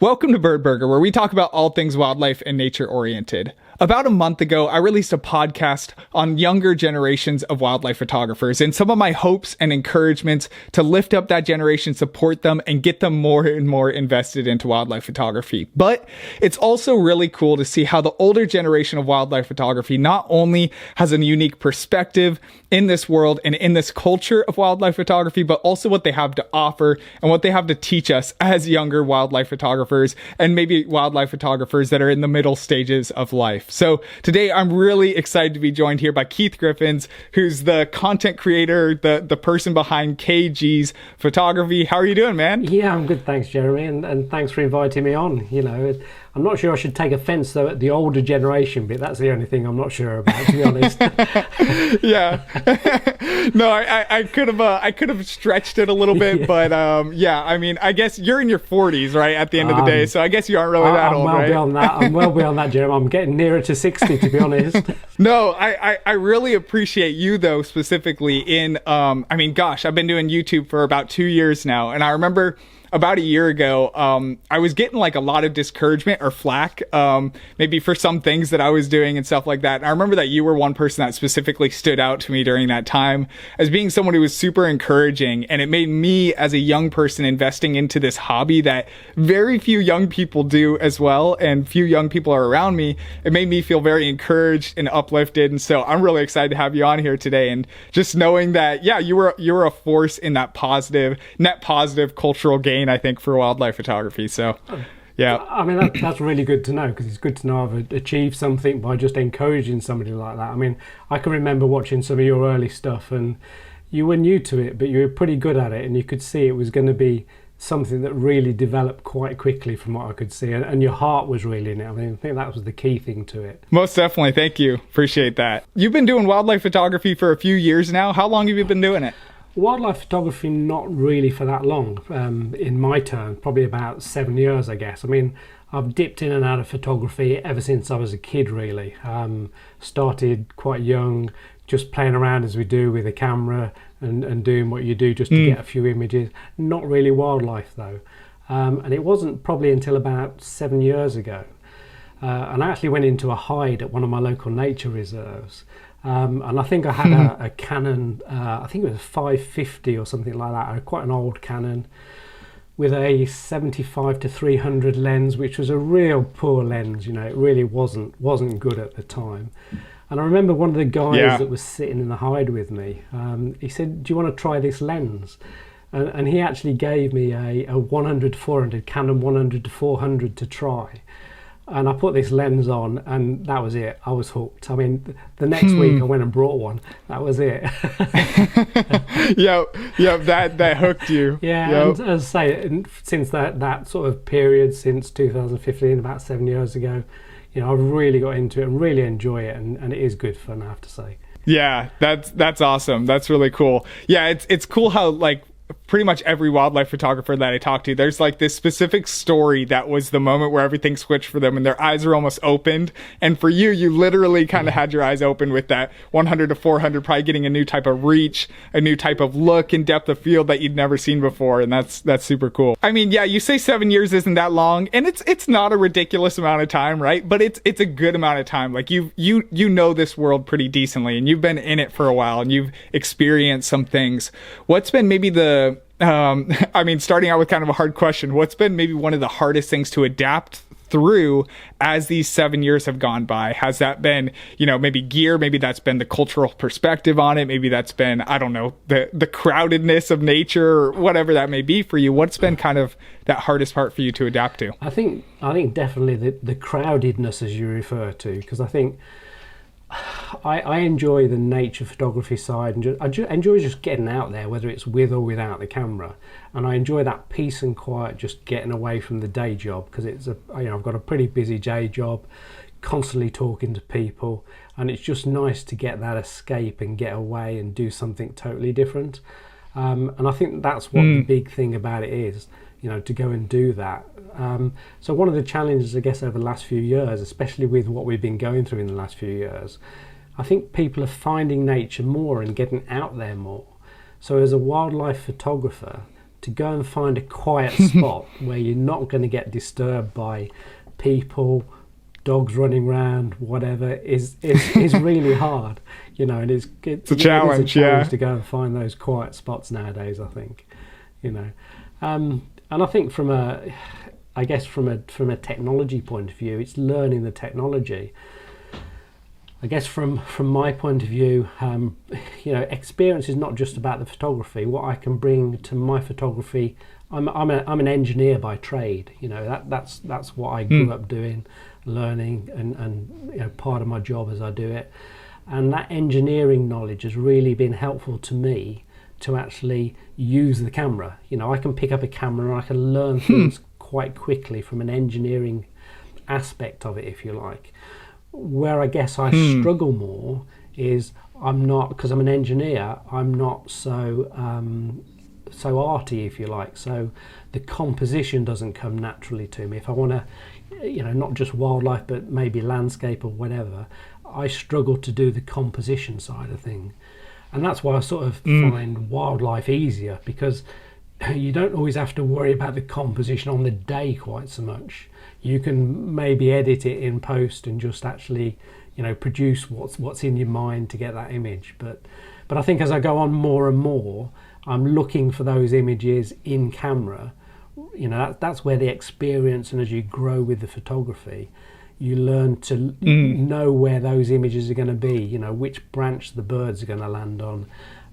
Welcome to Bird Burger, where we talk about all things wildlife and nature oriented. About a month ago, I released a podcast on younger generations of wildlife photographers and some of my hopes and encouragements to lift up that generation, support them, and get them more and more invested into wildlife photography. But it's also really cool to see how the older generation of wildlife photography not only has a unique perspective in this world and in this culture of wildlife photography, but also what they have to offer and what they have to teach us as younger wildlife photographers and maybe wildlife photographers that are in the middle stages of life. So today I'm really excited to be joined here by Keith Griffins, who's the content creator, the person behind KG's Photography. How are you doing, man? Yeah, I'm good, thanks, Jeremy, and thanks for inviting me on. You know, I'm not sure I should take offence though at the older generation bit. That's the only thing I'm not sure about, to be honest. Yeah. No, I could have stretched it a little bit, yeah. But yeah, I mean, I guess you're in your 40s, right? At the end of the day, so I guess you aren't really that old, right? I'm well beyond that, Jeremy. I'm getting nearer to 60, to be honest. No, I really appreciate you though, specifically in I mean, gosh, I've been doing YouTube for about 2 years now, and I remember about a year ago, I was getting like a lot of discouragement or flack, maybe for some things that I was doing and stuff like that. And I remember that you were one person that specifically stood out to me during that time as being someone who was super encouraging. And it made me, as a young person, investing into this hobby that very few young people do as well, and few young people are around me. It made me feel very encouraged and uplifted. And so I'm really excited to have you on here today. And just knowing that, yeah, you were a force in that net positive cultural gain, I think, for wildlife photography. So yeah, I mean, that's really good to know, because it's good to know I've achieved something by just encouraging somebody like that. I mean, I can remember watching some of your early stuff, and you were new to it, but you were pretty good at it, and you could see it was going to be something that really developed quite quickly from what I could see, and your heart was really in it. I mean, I think that was the key thing to it. Most definitely. Thank you. Appreciate that. You've been doing wildlife photography for a few years now. How long have you been doing it? Wildlife photography, not really for that long. In my turn, probably about 7 years, I guess. I mean, I've dipped in and out of photography ever since I was a kid, really. Started quite young, just playing around as we do with a camera and doing what you do just to get a few images. Not really wildlife, though. And it wasn't probably until about 7 years ago. And I actually went into a hide at one of my local nature reserves. And I think I had a Canon, I think it was 550 or something like that, quite an old Canon, with a 75 to 300 lens, which was a real poor lens. You know, it really wasn't good at the time. And I remember one of the guys that was sitting in the hide with me, he said, "Do you want to try this lens?" And he actually gave me a 100 to 400, Canon 100 to 400 to try. And I put this lens on, and that was it. I was hooked. I mean, the next week I went and brought one. That was it. Yep, that hooked you. Yeah, yep. And as I say, since that sort of period, since 2015, about 7 years ago, you know, I've really got into it and really enjoy it, and it is good fun, I have to say. Yeah, that's awesome. That's really cool. Yeah, it's cool how, like, pretty much every wildlife photographer that I talk to, there's like this specific story that was the moment where everything switched for them and their eyes are almost opened. And for you literally kind of had your eyes open with that 100 to 400, probably getting a new type of reach, a new type of look and depth of field that you'd never seen before. And that's super cool. I mean, yeah, you say 7 years isn't that long, and it's not a ridiculous amount of time, right? But it's a good amount of time. Like you know this world pretty decently, and you've been in it for a while, and you've experienced some things. What's been maybe I mean, starting out with kind of a hard question, what's been maybe one of the hardest things to adapt through as these 7 years have gone by? Has that been, you know, maybe gear, maybe that's been the cultural perspective on it, maybe that's been, I don't know, the crowdedness of nature, or whatever that may be for you? What's been kind of that hardest part for you to adapt to? I think definitely the crowdedness, as you refer to, because I think I enjoy the nature photography side, and I enjoy just getting out there, whether it's with or without the camera. And I enjoy that peace and quiet, just getting away from the day job, because I've got a pretty busy day job, constantly talking to people, and it's just nice to get that escape and get away and do something totally different. And I think that's what the big thing about it is, you know, to go and do that. So one of the challenges, I guess, over the last few years, especially with what we've been going through in the last few years, I think people are finding nature more and getting out there more. So as a wildlife photographer, to go and find a quiet spot where you're not going to get disturbed by people, dogs running around, whatever, is really hard, you know. And it's a challenge, yeah, to go and find those quiet spots nowadays, I think, you know. And I think from a technology point of view, it's learning the technology. I guess from my point of view, you know, experience is not just about the photography. What I can bring to my photography, I'm an engineer by trade. You know, that's what I grew up doing, learning, and you know, part of my job as I do it. And that engineering knowledge has really been helpful to me to actually use the camera. You know, I can pick up a camera and I can learn things quite quickly from an engineering aspect of it, if you like. Where I guess I struggle more is I'm not, because I'm an engineer, I'm not so arty, if you like. So the composition doesn't come naturally to me. If I want to, you know, not just wildlife but maybe landscape or whatever, I struggle to do the composition side of things. And that's why I sort of find wildlife easier, because you don't always have to worry about the composition on the day quite so much. You can maybe edit it in post and just actually, you know, produce what's in your mind to get that image. But I think as I go on more and more, I'm looking for those images in camera. You know, that's where the experience, and as you grow with the photography, you learn to know where those images are going to be. You know, which branch the birds are going to land on.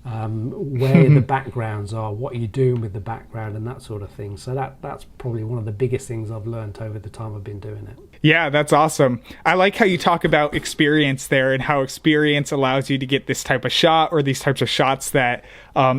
Where the backgrounds are, what you're doing with the background, and that sort of thing. So that's probably one of the biggest things I've learned over the time I've been doing it. Yeah, that's awesome. I like how you talk about experience there, and how experience allows you to get this type of shot, or these types of shots that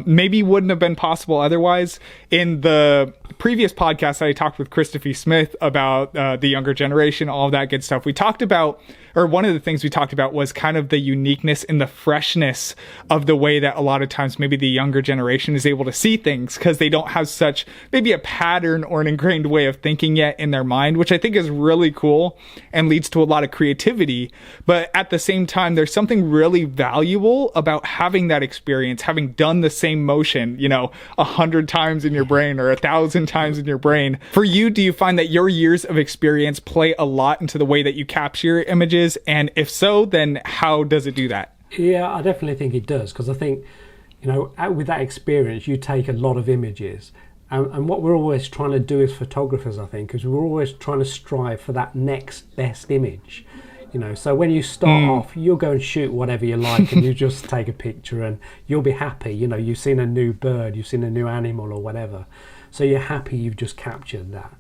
maybe wouldn't have been possible otherwise. In the previous podcast, I talked with Christopher Smith about the younger generation, all of that good stuff. We talked about, or one of the things we talked about was kind of the uniqueness and the freshness of the way that a lot of times maybe the younger generation is able to see things, because they don't have such maybe a pattern or an ingrained way of thinking yet in their mind, which I think is really cool and leads to a lot of creativity. But at the same time, there's something really valuable about having that experience, having done the same motion, you know, 100 times in your brain or 1,000 times in your brain. For you, do you find that your years of experience play a lot into the way that you capture your images? And if so, then how does it do that? Yeah, I definitely think it does, because I think, you know, with that experience, you take a lot of images. And what we're always trying to do as photographers, I think, is we're always trying to strive for that next best image. You know, so when you start off, you'll go and shoot whatever you like, and you just take a picture and you'll be happy. You know, you've seen a new bird, you've seen a new animal or whatever. So you're happy you've just captured that.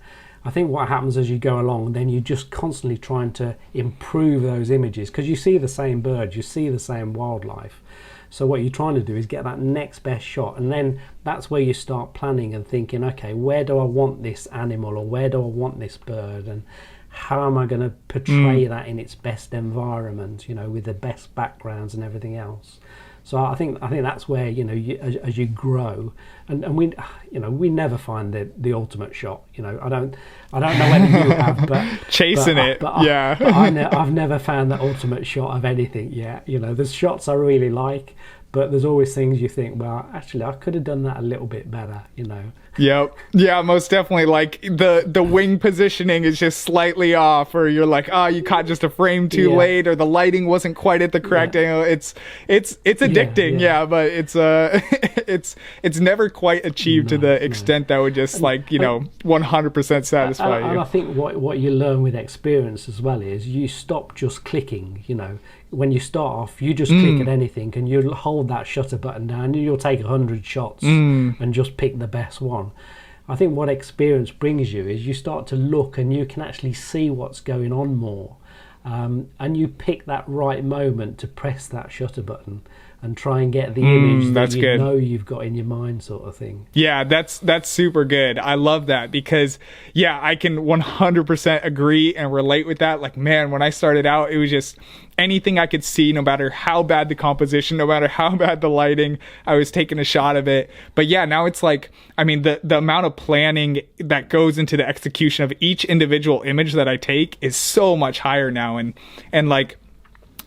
I think what happens as you go along, then you're just constantly trying to improve those images, because you see the same birds, you see the same wildlife. So what you're trying to do is get that next best shot, and then that's where you start planning and thinking, okay, where do I want this animal, or where do I want this bird, and how am I going to portray that in its best environment, you know, with the best backgrounds and everything else. So I think that's where, you know, as you grow, and we, you know, we never find the ultimate shot. You know, I don't know whether you have, but I've never found the ultimate shot of anything yet. You know, there's shots I really like, but there's always things you think, well, actually, I could have done that a little bit better. You know. Yep. Yeah, most definitely. Like the wing positioning is just slightly off, or you're like, oh, you caught just a frame too late, or the lighting wasn't quite at the correct angle. It's addicting, but it's never quite achieved to the extent that would just 100% satisfy you. And I think what you learn with experience as well is you stop just clicking. You know, when you start off, you just click at anything, and you'll hold that shutter button down, and you'll take 100 shots and just pick the best one. I think what experience brings you is you start to look, and you can actually see what's going on more, and you pick that right moment to press that shutter button and try and get the image that you know you've got in your mind, sort of thing. Yeah, that's super good. I love that, because I can 100% agree and relate with that. Like, man, when I started out, it was just anything I could see, no matter how bad the composition, no matter how bad the lighting, I was taking a shot of it. But now it's like, I mean, the amount of planning that goes into the execution of each individual image that I take is so much higher now. And like,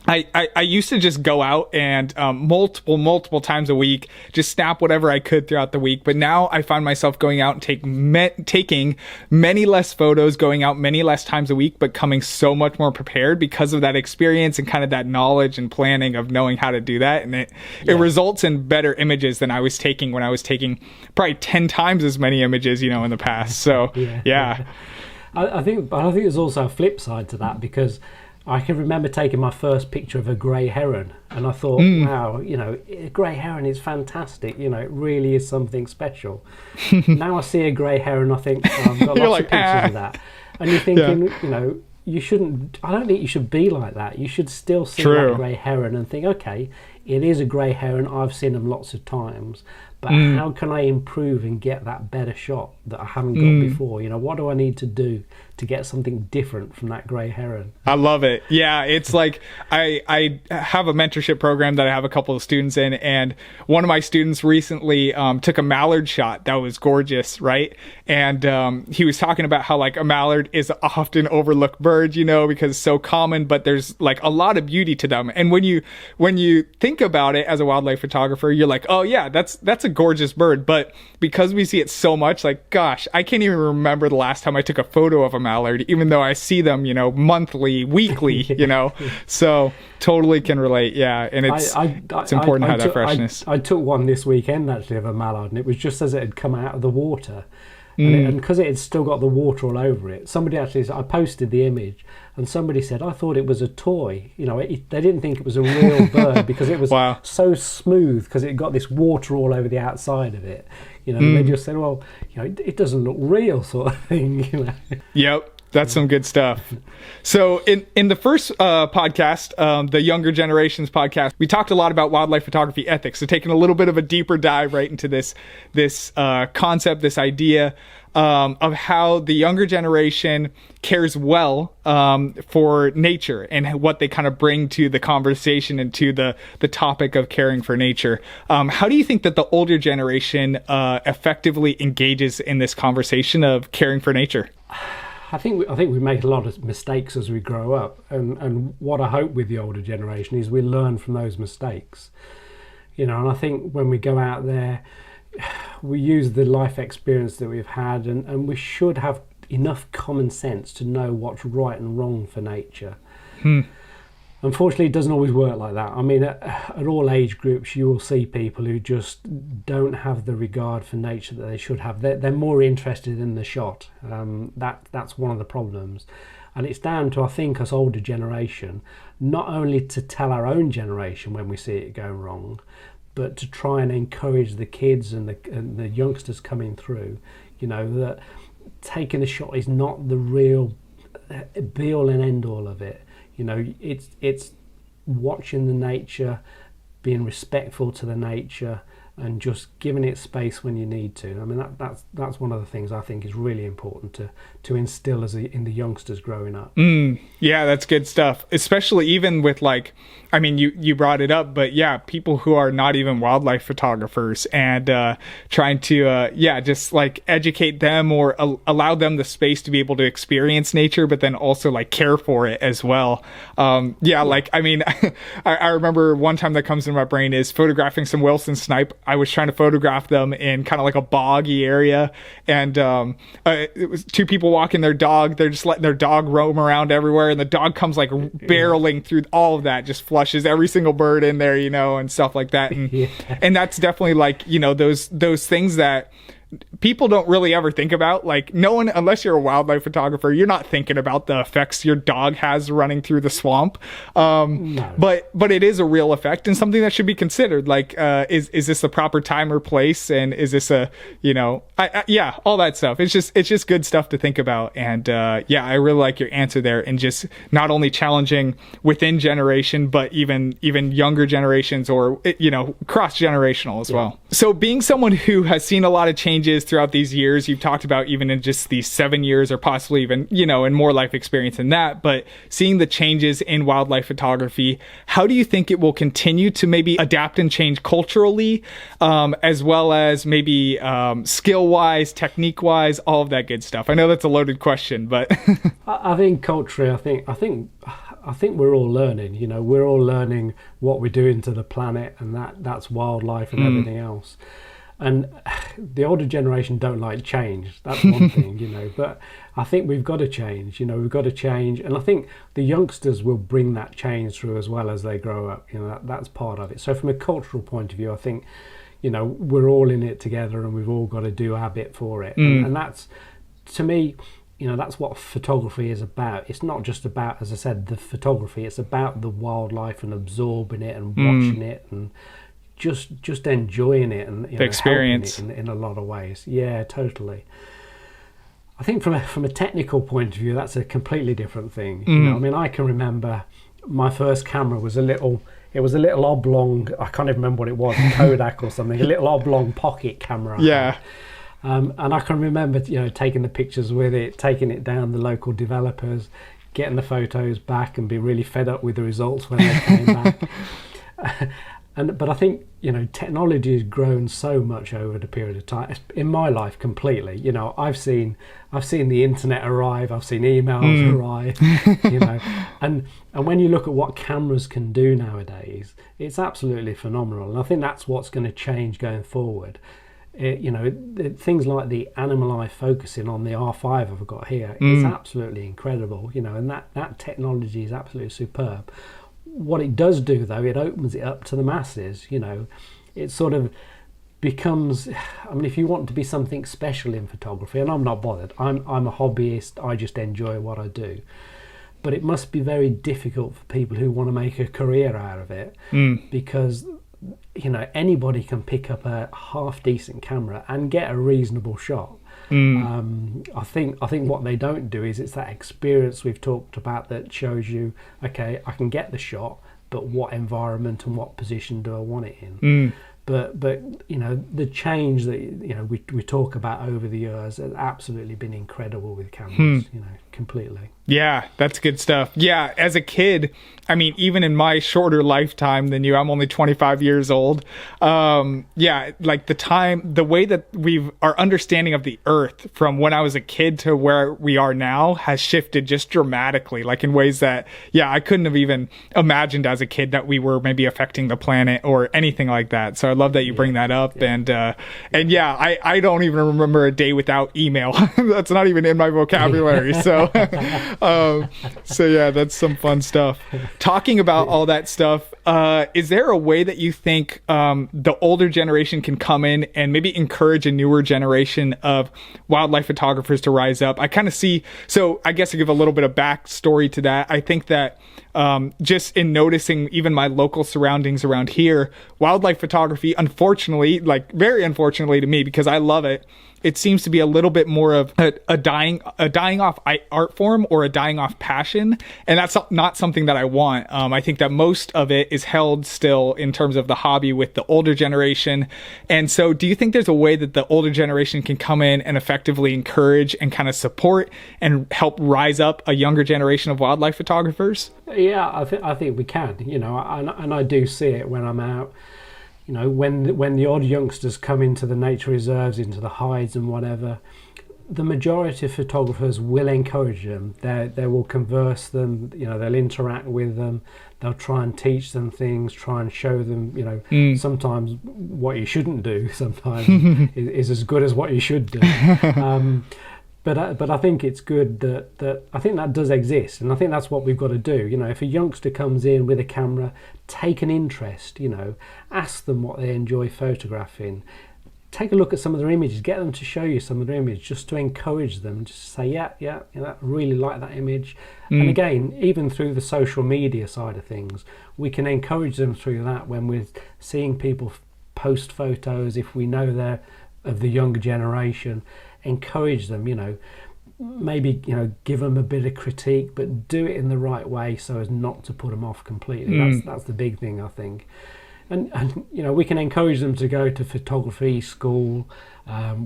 I used to just go out and multiple times a week, just snap whatever I could throughout the week. But now I find myself going out and taking many less photos, going out many less times a week, but coming so much more prepared because of that experience and kind of that knowledge and planning of knowing how to do that. And it results in better images than I was taking when I was taking probably 10 times as many images, in the past. So yeah. I think there's also a flip side to that, because I can remember taking my first picture of a grey heron, and I thought, wow, a grey heron is fantastic. It really is something special. Now I see a grey heron, I think, I've got lots of pictures of that. And you're thinking, you shouldn't, I don't think you should be like that. You should still see that grey heron and think, okay, it is a grey heron. I've seen them lots of times. But how can I improve and get that better shot that I haven't got before? What do I need to do to get something different from that grey heron? I love it. Yeah, it's like I have a mentorship program that I have a couple of students in, and one of my students recently took a mallard shot that was gorgeous, right? And he was talking about how like a mallard is often overlooked bird, because it's so common, but there's like a lot of beauty to them. And when you think about it as a wildlife photographer, you're like, oh yeah, that's a gorgeous bird. But because we see it so much, like, gosh, I can't even remember the last time I took a photo of a mallard, even though I see them, monthly, weekly, so totally can relate. Yeah. And it's important to have that freshness. I took one this weekend actually of a mallard, and it was just as it had come out of the water. And because it had still got the water all over it, somebody actually, I posted the image, and somebody said, I thought it was a toy. They didn't think it was a real bird because it was so smooth, because it got this water all over the outside of it. They just said, well, it doesn't look real, sort of thing. Yep. That's some good stuff. So in the first podcast, the Younger Generations podcast, we talked a lot about wildlife photography ethics. So taking a little bit of a deeper dive right into this concept, this idea of how the younger generation cares well for nature and what they kind of bring to the conversation and to the topic of caring for nature. How do you think that the older generation effectively engages in this conversation of caring for nature? I think we make a lot of mistakes as we grow up, and what I hope with the older generation is we learn from those mistakes, and I think when we go out there, we use the life experience that we've had, and we should have enough common sense to know what's right and wrong for nature. Unfortunately, it doesn't always work like that. I mean, at all age groups, you will see people who just don't have the regard for nature that they should have. They're more interested in the shot. That's one of the problems. And it's down to, I think, us older generation, not only to tell our own generation when we see it go wrong, but to try and encourage the kids and the youngsters coming through, that taking a shot is not the real be-all and end-all of it. It's watching the nature, being respectful to the nature, and just giving it space when you need to. I mean, that's one of the things I think is really important to instill in the youngsters growing up. Yeah, that's good stuff. Especially even with you brought it up, but yeah, people who are not even wildlife photographers, and trying to just like educate them or allow them the space to be able to experience nature, but then also like care for it as well. I remember one time that comes into my brain is photographing some Wilson snipe. I was trying to photograph them in kind of like a boggy area, and it was two people walking their dog. They're just letting their dog roam around everywhere, and the dog comes like barreling through all of that, just flushes every single bird in there, and stuff like that. And and that's definitely like, those things that people don't really ever think about. Like, no one, unless you're a wildlife photographer, you're not thinking about the effects your dog has running through the swamp. No. But it is a real effect and something that should be considered. Like, is this the proper time or place? And is this all that stuff. It's just good stuff to think about. And I really like your answer there, and just not only challenging within generation, but even younger generations, or cross generational as well. So being someone who has seen a lot of changes throughout these years, you've talked about even in just these 7 years, or possibly even in more life experience than that, but seeing the changes in wildlife photography, how do you think it will continue to maybe adapt and change culturally, as well as maybe skill wise, technique wise, all of that good stuff? I know that's a loaded question, but I think culturally, I think I think we're all learning. You know, we're all learning what we're doing to the planet, and that's wildlife and everything else. And the older generation don't like change. That's one thing, you know. But I think we've got to change. You know, we've got to change, and I think the youngsters will bring that change through as well as they grow up. You know, that's part of it. So from a cultural point of view, I think, you know, we're all in it together, and we've all got to do our bit for it. And that's, to me, you know, that's what photography is about. It's not just about, as I said, the photography. It's about the wildlife and absorbing it and watching it and just enjoying it and, you know, experience in a lot of ways. Yeah, totally. I think from a technical point of view, that's a completely different thing. You know, I mean, I can remember my first camera was a little oblong. I can't even remember what it was, Kodak or something. A little oblong pocket camera. Yeah. And I can remember, you know, taking the pictures with it, taking it down the local developers, getting the photos back, and be really fed up with the results when they came back. But I think, you know, technology has grown so much over the period of time in my life completely. You know, I've seen the internet arrive, I've seen emails arrive, you know, and when you look at what cameras can do nowadays, it's absolutely phenomenal. And I think that's what's going to change going forward. You know, things like the animal eye focusing on the R5 I've got here is absolutely incredible. You know, and that technology is absolutely superb. What it does do, though, it opens it up to the masses. You know, it sort of becomes, I mean, if you want to be something special in photography, and I'm not bothered, I'm a hobbyist, I just enjoy what I do, but it must be very difficult for people who want to make a career out of it, because, you know, anybody can pick up a half decent camera and get a reasonable shot. I think what they don't do is it's that experience we've talked about that shows you, okay, I can get the shot, but what environment and what position do I want it in? But you know, the change that, you know, we talk about over the years has absolutely been incredible with cameras. You know, completely. Yeah, that's good stuff. Yeah, as a kid, I mean, even in my shorter lifetime than you, I'm only 25 years old. Yeah, like the way that our understanding of the earth from when I was a kid to where we are now has shifted just dramatically, like in ways that, yeah, I couldn't have even imagined as a kid that we were maybe affecting the planet or anything like that. So I love that you bring that up. And yeah, I don't even remember a day without email. That's not even in my vocabulary. So, so yeah, that's some fun stuff. Talking about all that stuff, is there a way that you think the older generation can come in and maybe encourage a newer generation of wildlife photographers to rise up? I kind of see, so I guess to give a little bit of backstory to that, I think that just in noticing even my local surroundings around here, wildlife photography, unfortunately, like very unfortunately to me, because I love it, it seems to be a little bit more of a dying off art form or a dying off passion. And that's not something that I want. I think that most of it is held still in terms of the hobby with the older generation. And so do you think there's a way that the older generation can come in and effectively encourage and kind of support and help rise up a younger generation of wildlife photographers? Yeah, I think we can, you know, and I do see it when I'm out. You know, when the odd youngsters come into the nature reserves, into the hides and whatever, the majority of photographers will encourage them. They will converse them, you know, they'll interact with them, they'll try and teach them things, try and show them, you know, sometimes what you shouldn't do sometimes is as good as what you should do. But I think it's good that I think that does exist, and I think that's what we've got to do. You know, if a youngster comes in with a camera, take an interest, you know, ask them what they enjoy photographing, take a look at some of their images, get them to show you some of their images, just to encourage them, just say, yeah, you know, I really like that image. And again, even through the social media side of things, we can encourage them through that when we're seeing people post photos, if we know they're of the younger generation. Encourage them, you know, maybe, you know, give them a bit of critique, but do it in the right way so as not to put them off completely. That's the big thing, I think. And you know, we can encourage them to go to photography school,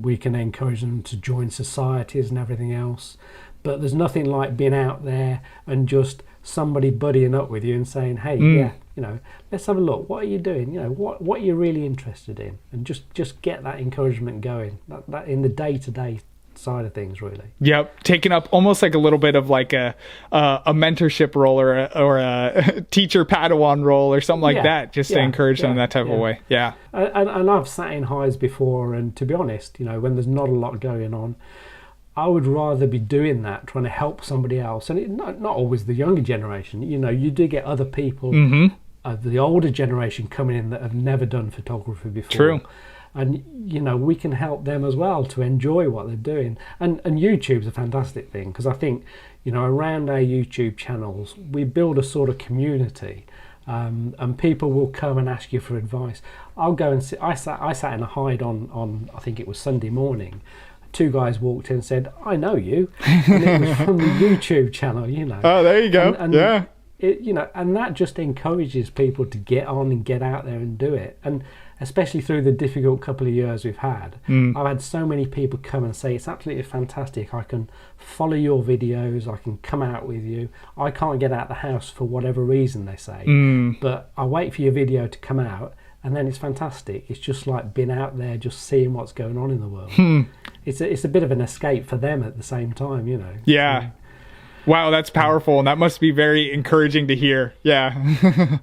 we can encourage them to join societies and everything else, but there's nothing like being out there and just somebody buddying up with you and saying, hey, yeah, you know, let's have a look, what are you doing, you know, what are you really interested in, and just get that encouragement going, that in the day-to-day side of things, really. Yep, taking up almost like a little bit of like a mentorship role or a teacher Padawan role or something like that, just to encourage them in that type of way. Yeah, and I've sat in hides before, and to be honest, when there's not a lot going on, I would rather be doing that, trying to help somebody else, and not always the younger generation. You do get other people, the older generation coming in that have never done photography before. True. And we can help them as well to enjoy what they're doing. And YouTube's a fantastic thing, because I think around our YouTube channels we build a sort of community, and people will come and ask you for advice. I'll go and sit. I sat in a hide on I think it was Sunday morning. Two guys walked in and said, "I know you," and it was from the YouTube channel. Oh, there you go. And yeah. And that just encourages people to get on and get out there and do it. And especially through the difficult couple of years we've had, I've had so many people come and say, it's absolutely fantastic. I can follow your videos. I can come out with you. I can't get out of the house for whatever reason, they say. But I wait for your video to come out, and then it's fantastic. It's just like being out there, just seeing what's going on in the world. It's a bit of an escape for them at the same time, Yeah. So, wow, that's powerful, and that must be very encouraging to hear. Yeah.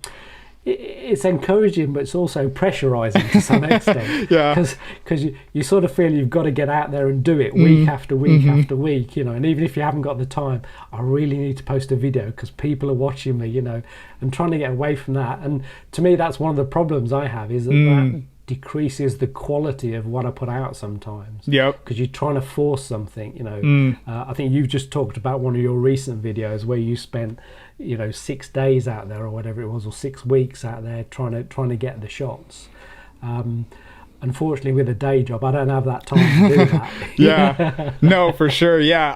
It's encouraging, but it's also pressurizing to some extent. Yeah. Because you sort of feel you've got to get out there and do it week after week after week, and even if you haven't got the time, I really need to post a video because people are watching me, and trying to get away from that. And to me, that's one of the problems I have, is that decreases the quality of what I put out sometimes. Yep. Because you're trying to force something, I think you've just talked about one of your recent videos where you spent 6 days out there or whatever it was, or 6 weeks out there trying to get the shots. Unfortunately, with a day job, I don't have that time to do that. Yeah, no, for sure. Yeah,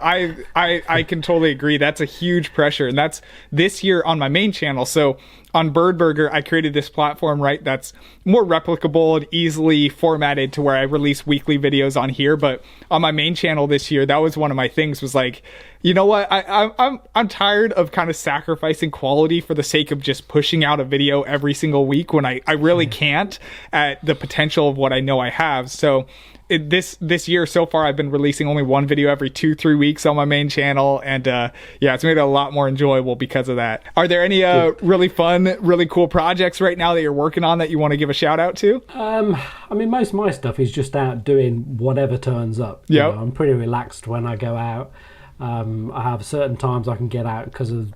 I can totally agree. That's a huge pressure, and that's this year on my main channel. So on Bird Burger, I created this platform, right, that's more replicable and easily formatted to where I release weekly videos on here. But on my main channel this year, that was one of my things, was like, you know what, I'm tired of kind of sacrificing quality for the sake of just pushing out a video every single week when I really can't at the potential of what I know I have. So this year so far, I've been releasing only one video every 2-3 weeks on my main channel, and it's made it a lot more enjoyable because of that. Are there any really fun, really cool projects right now that you're working on that you want to give a shout out to? I mean, most of my stuff is just out doing whatever turns up. Yeah, I'm pretty relaxed when I go out. I have certain times I can get out because of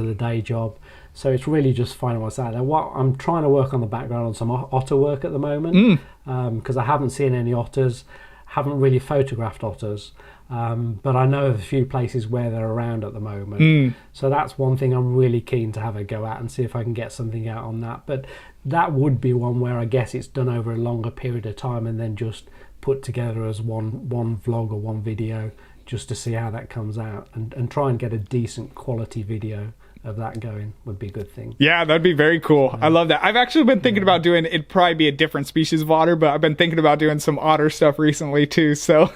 the day job. So it's really just finding what's out there. What I'm trying to work on the background on some otter work at the moment, because I haven't seen any otters, haven't really photographed otters, but I know of a few places where they're around at the moment. So that's one thing I'm really keen to have a go at and see if I can get something out on that. But that would be one where I guess it's done over a longer period of time and then just put together as one vlog or one video, just to see how that comes out, and try and get a decent quality video of that going would be a good thing. Yeah, that'd be very cool. I love that. I've actually been thinking about doing, it'd probably be a different species of otter, but I've been thinking about doing some otter stuff recently too. So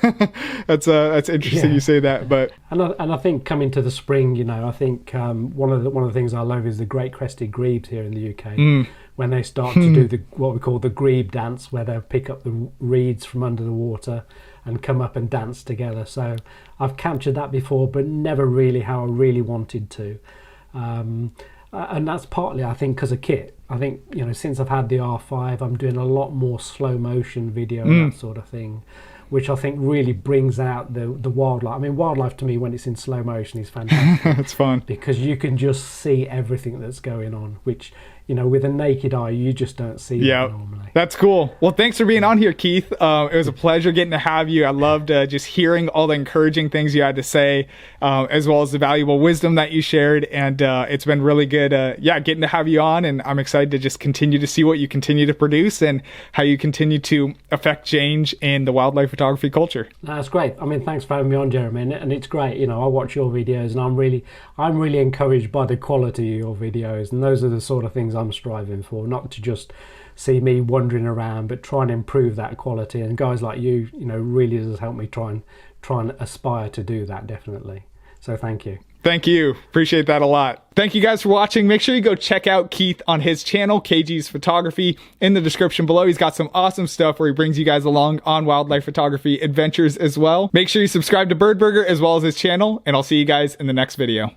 that's interesting you say that. But and I think coming to the spring, I think one of the things I love is the great crested grebes here in the UK. When they start to do what we call the grebe dance, where they pick up the reeds from under the water and come up and dance together. So I've captured that before, but never really how I really wanted to. And that's partly, I think, because of kit. I think, since I've had the R5, I'm doing a lot more slow motion video and that sort of thing, which I think really brings out the wildlife. I mean, wildlife to me, when it's in slow motion, is fantastic. It's fun. Because you can just see everything that's going on, which, with a naked eye, you just don't see that normally. That's cool. Well, thanks for being on here, Keith. It was a pleasure getting to have you. I loved just hearing all the encouraging things you had to say, as well as the valuable wisdom that you shared. And it's been really good, getting to have you on. And I'm excited to just continue to see what you continue to produce and how you continue to affect change in the wildlife photography culture. That's great. I mean, thanks for having me on, Jeremy. And it's great. I watch your videos, and I'm really encouraged by the quality of your videos. And those are the sort of things I'm striving for, not to just see me wandering around, but try and improve that quality. And guys like you, really does help me try and aspire to do that, definitely. So thank you. Thank you. Appreciate that a lot. Thank you guys for watching. Make sure you go check out Keith on his channel, KG's Photography, in the description below. He's got some awesome stuff where he brings you guys along on wildlife photography adventures as well. Make sure you subscribe to Bird Burger as well as his channel, and I'll see you guys in the next video.